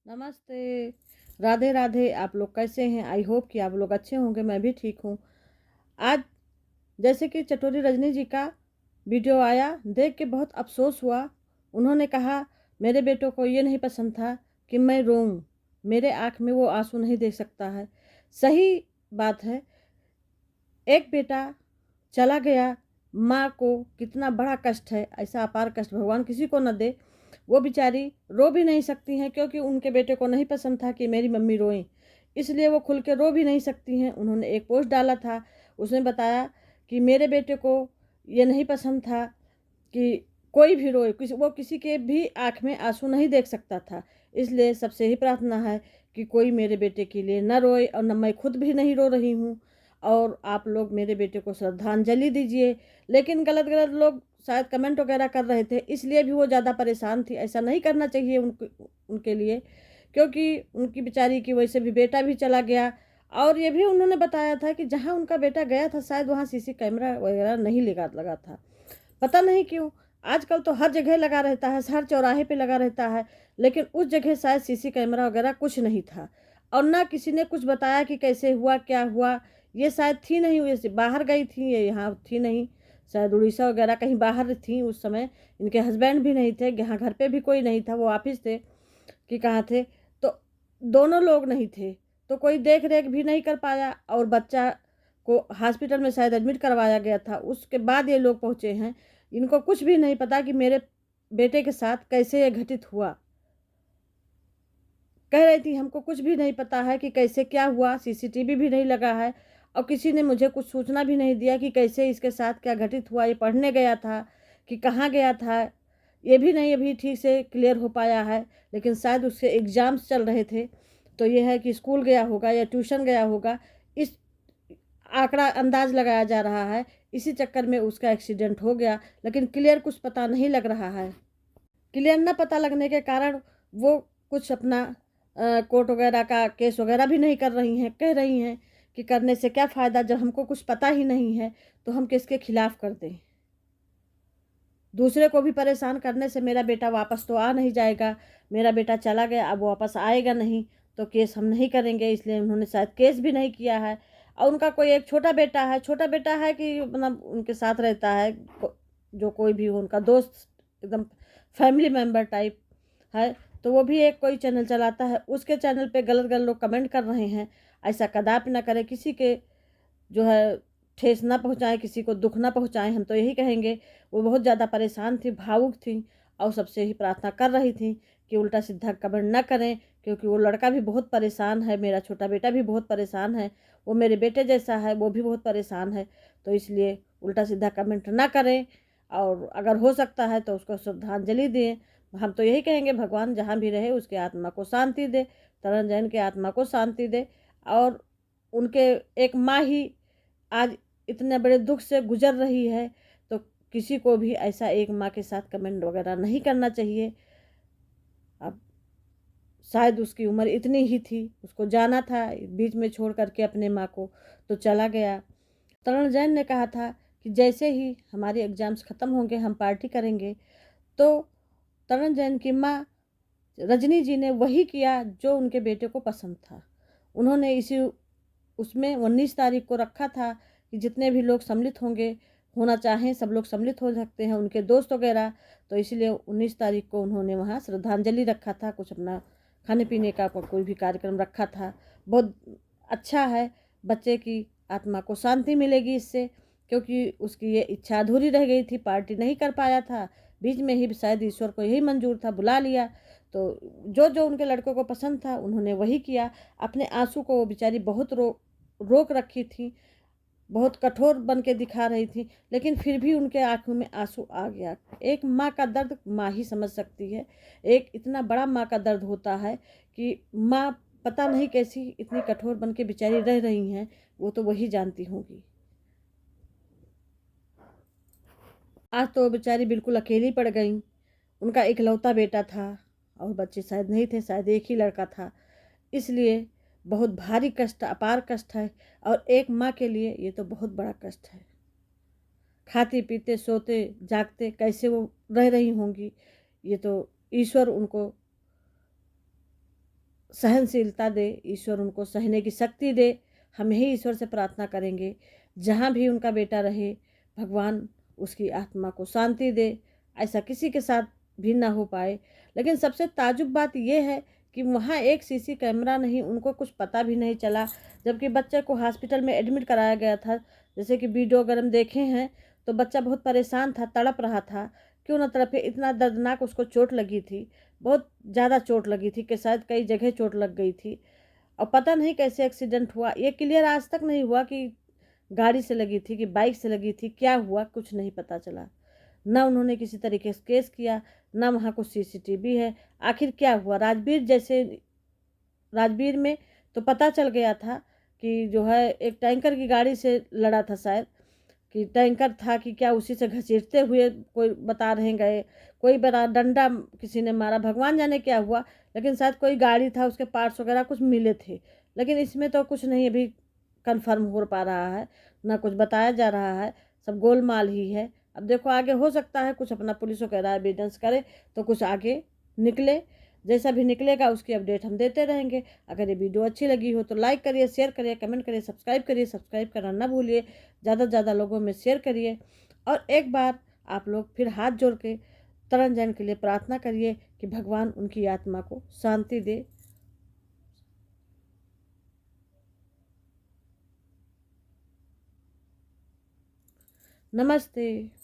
नमस्ते, राधे राधे। आप लोग कैसे हैं? आई होप कि आप लोग अच्छे होंगे, मैं भी ठीक हूँ। आज जैसे कि चटोरी रजनी जी का वीडियो आया, देख के बहुत अफ़सोस हुआ। उन्होंने कहा, मेरे बेटों को ये नहीं पसंद था कि मैं रोऊँ, मेरे आँख में वो आँसू नहीं देख सकता है। सही बात है, एक बेटा चला गया, माँ को कितना बड़ा कष्ट है, ऐसा अपार कष्ट भगवान किसी को न दे। वो बेचारी रो भी नहीं सकती हैं क्योंकि उनके बेटे को नहीं पसंद था कि मेरी मम्मी रोएं, इसलिए वो खुल के रो भी नहीं सकती हैं। उन्होंने एक पोस्ट डाला था, उसमें बताया कि मेरे बेटे को ये नहीं पसंद था कि कोई भी रोए, वो किसी के भी आँख में आंसू नहीं देख सकता था। इसलिए सबसे ही प्रार्थना है कि कोई मेरे बेटे के लिए न रोए, और न मैं खुद भी नहीं रो रही हूँ। और आप लोग मेरे बेटे को श्रद्धांजलि दीजिए। लेकिन गलत गलत लोग शायद कमेंट वगैरह कर रहे थे, इसलिए भी वो ज़्यादा परेशान थी। ऐसा नहीं करना चाहिए उनके लिए, क्योंकि उनकी बेचारी की वजह से भी बेटा भी चला गया। और ये भी उन्होंने बताया था कि जहाँ उनका बेटा गया था शायद वहाँ सीसी कैमरा वगैरह नहीं लगा था। पता नहीं क्यों, आजकल तो हर जगह लगा रहता है, हर चौराहे पे लगा रहता है, लेकिन उस जगह शायद सीसी कैमरा वगैरह कुछ नहीं था। और ना किसी ने कुछ बताया कि कैसे हुआ, क्या हुआ। ये शायद थी नहीं, वैसे बाहर गई थी, ये यहाँ थी नहीं, शायद उड़ीसा वगैरह कहीं बाहर थी उस समय। इनके हस्बैंड भी नहीं थे, यहाँ घर पे भी कोई नहीं था, वो ऑफिस थे कि कहाँ थे। तो दोनों लोग नहीं थे, तो कोई देख रेख भी नहीं कर पाया, और बच्चा को हॉस्पिटल में शायद एडमिट करवाया गया था, उसके बाद ये लोग पहुँचे हैं। इनको कुछ भी नहीं पता कि मेरे बेटे के साथ कैसे ये घटित हुआ। कह रही थी हमको कुछ भी नहीं पता है कि कैसे क्या हुआ, सीसीटीवी भी नहीं लगा है, और किसी ने मुझे कुछ सूचना भी नहीं दिया कि कैसे इसके साथ क्या घटित हुआ। ये पढ़ने गया था कि कहाँ गया था, ये भी नहीं अभी ठीक से क्लियर हो पाया है। लेकिन शायद उसके एग्ज़ाम्स चल रहे थे, तो ये है कि स्कूल गया होगा या ट्यूशन गया होगा, इस आंकड़ा अंदाज लगाया जा रहा है। इसी चक्कर में उसका एक्सीडेंट हो गया, लेकिन क्लियर कुछ पता नहीं लग रहा है। क्लियर न पता लगने के कारण वो कुछ अपना कोर्ट वगैरह का केस वगैरह भी नहीं कर रही हैं। कह रही हैं कि करने से क्या फ़ायदा, जब हमको कुछ पता ही नहीं है तो हम किसके खिलाफ कर दें। दूसरे को भी परेशान करने से मेरा बेटा वापस तो आ नहीं जाएगा। मेरा बेटा चला गया, अब वापस आएगा नहीं, तो केस हम नहीं करेंगे, इसलिए उन्होंने शायद केस भी नहीं किया है। और उनका कोई एक छोटा बेटा है कि मतलब उनके साथ रहता है, जो कोई भी हो, उनका दोस्त, एकदम फैमिली मेंबर टाइप है। तो वो भी एक कोई चैनल चलाता है, उसके चैनल पे गलत गलत लोग कमेंट कर रहे हैं। ऐसा कदापि ना करें, किसी के जो है ठेस ना पहुँचाएँ, किसी को दुःख ना पहुँचाएँ, हम तो यही कहेंगे। वो बहुत ज़्यादा परेशान थी, भावुक थी, और सबसे ही प्रार्थना कर रही थी कि उल्टा-सीधा कमेंट ना करें, क्योंकि वो लड़का भी बहुत परेशान है, मेरा छोटा बेटा भी बहुत परेशान है, वो मेरे बेटे जैसा है, वो भी बहुत परेशान है। तो इसलिए उल्टा-सीधा कमेंट ना करें, और अगर हो सकता है तो उसको श्रद्धांजलि दें। हम तो यही कहेंगे, भगवान जहाँ भी रहे उसकी आत्मा को शांति दे, तरण जैन की आत्मा को शांति दे। और उनके एक माँ ही आज इतने बड़े दुःख से गुज़र रही है, तो किसी को भी ऐसा एक माँ के साथ कमेंट वग़ैरह नहीं करना चाहिए। अब शायद उसकी उम्र इतनी ही थी, उसको जाना था, बीच में छोड़ कर के अपने माँ को, तो चला गया। तरुण जैन ने कहा था कि जैसे ही हमारे एग्ज़ाम्स ख़त्म होंगे हम पार्टी करेंगे। तो तरुण जैन की माँ रजनी जी ने वही किया जो उनके बेटे को पसंद था। उन्होंने इसी उसमें 19 तारीख को रखा था कि जितने भी लोग सम्मिलित होंगे, होना चाहें सब लोग सम्मिलित हो सकते हैं, उनके दोस्त वगैरह। तो इसलिए 19 तारीख को उन्होंने वहाँ श्रद्धांजलि रखा था, कुछ अपना खाने-पीने का कोई भी कार्यक्रम रखा था। बहुत अच्छा है, बच्चे की आत्मा को शांति मिलेगी इससे, क्योंकि उसकी ये इच्छा अधूरी रह गई थी, पार्टी नहीं कर पाया था। बीच में ही शायद ईश्वर को यही मंज़ूर था, बुला लिया। तो जो-जो उनके लड़कों को पसंद था उन्होंने वही किया। अपने आँसू को वो बेचारी बहुत रोक रखी थी, बहुत कठोर बन के दिखा रही थी, लेकिन फिर भी उनके आँखों में आँसू आ गया। एक माँ का दर्द माँ ही समझ सकती है। एक इतना बड़ा माँ का दर्द होता है कि माँ पता नहीं कैसी इतनी कठोर बन के बेचारी रह रही हैं, वो तो वही जानती होंगी। आज तो वो बेचारी बिल्कुल अकेली पड़ गईं। उनका इकलौता बेटा था, और बच्चे शायद नहीं थे, शायद एक ही लड़का था। इसलिए बहुत भारी कष्ट, अपार कष्ट है, और एक माँ के लिए ये तो बहुत बड़ा कष्ट है। खाते पीते सोते जागते कैसे वो रह रही होंगी, ये तो ईश्वर उनको सहनशीलता दे, ईश्वर उनको सहने की शक्ति दे। हम यही ईश्वर से प्रार्थना करेंगे, जहाँ भी उनका बेटा रहे भगवान उसकी आत्मा को शांति दे, ऐसा किसी के साथ भी ना हो पाए। लेकिन सबसे ताज्जुब बात ये है कि वहाँ एक सीसी कैमरा नहीं, उनको कुछ पता भी नहीं चला, जबकि बच्चे को हॉस्पिटल में एडमिट कराया गया था। जैसे कि वीडियो अगर हम देखे हैं तो बच्चा बहुत परेशान था, तड़प रहा था। क्यों ना तड़पे, इतना दर्दनाक उसको चोट लगी थी, बहुत ज़्यादा चोट लगी थी कि शायद कई जगह चोट लग गई थी। और पता नहीं कैसे एक्सीडेंट हुआ, ये क्लियर आज तक नहीं हुआ कि गाड़ी से लगी थी कि बाइक से लगी थी, क्या हुआ कुछ नहीं पता चला। ना उन्होंने किसी तरीके से केस किया, ना वहाँ कुछ सीसीटीवी है। आखिर क्या हुआ? राजवीर में तो पता चल गया था कि जो है एक टैंकर की गाड़ी से लड़ा था शायद, कि टैंकर था कि क्या, उसी से घसीटते हुए कोई बता रहे गए, कोई बड़ा डंडा किसी ने मारा, भगवान जाने क्या हुआ। लेकिन शायद कोई गाड़ी था, उसके पार्ट्स वगैरह कुछ मिले थे। लेकिन इसमें तो कुछ नहीं अभी कंफर्म हो पा रहा है, ना कुछ बताया जा रहा है, सब गोलमाल ही है। अब देखो आगे हो सकता है कुछ अपना पुलिस वगैरह एविडेंस करे तो कुछ आगे निकले। जैसा भी निकलेगा उसकी अपडेट हम देते रहेंगे। अगर ये वीडियो अच्छी लगी हो तो लाइक करिए, शेयर करिए, कमेंट करिए, सब्सक्राइब करिए। सब्सक्राइब करना ना भूलिए, ज़्यादा से ज़्यादा लोगों में शेयर करिए। और एक बार आप लोग फिर हाथ जोड़ के तरन जैन के लिए प्रार्थना करिए कि भगवान उनकी आत्मा को शांति दे। नमस्ते।